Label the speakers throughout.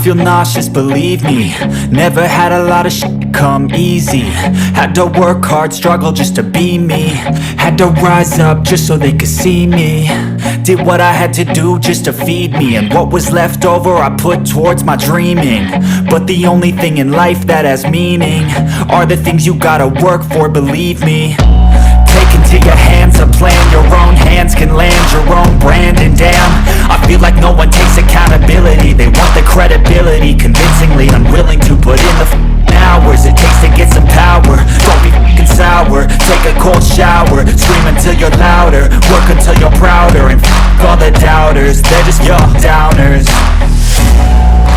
Speaker 1: feel nauseous, believe me. Never had a lot of shit come easy. Had to work hard, struggle just to be me. Had to rise up just so they could see me. Did what I had to do just to feed me, and what was left over I put towards my dreaming. But the only thing in life that has meaning are the things you gotta work for, believe me. Take into your hands a plan, your own hands can land your own brand. And damn, I feel like no one takes accountability. They want the credibility, convincingly unwilling to put in the hours it takes to get some power. Don't be f***ing sour, take a cold shower. Scream until you're louder, work until you're prouder. And f*** all the doubters, they're just your downers.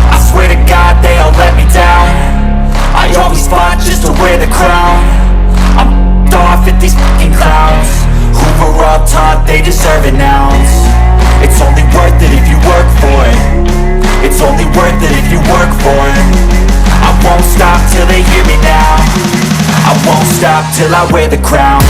Speaker 1: I swear to God they all let me down. I always fought just to wear the crown. I'm off at these f***ing clowns who were all taught they deserve an ounce. It's only worth it if you work for it. It's only worth it if you work for it. I won't stop till they hear me now. I won't stop till I wear the crown.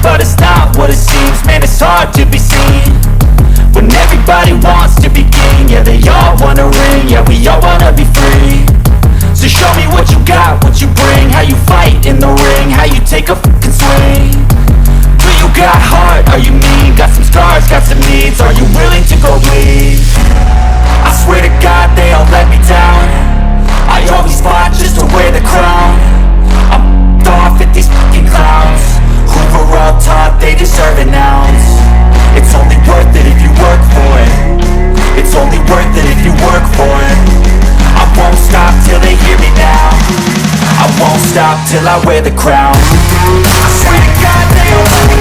Speaker 1: But it's not what it seems, man, it's hard to be seen when everybody wants to be king. Yeah, they all wanna ring, yeah, we all wanna be free. So show me what you got, what you bring, how you fight in the ring, how you take a fucking swing. Do you got heart, are you mean? Got some scars, got some needs, are you willing to go bleed? I swear to God they all let me down. I always fought just to wear the crown. I'm off at these fucking clowns who were all taught they deserve an ounce. It's only worth it if you work for it. It's only worth it if you work for it. I won't stop till they hear me now. I won't stop till I wear the crown. I swear to God they all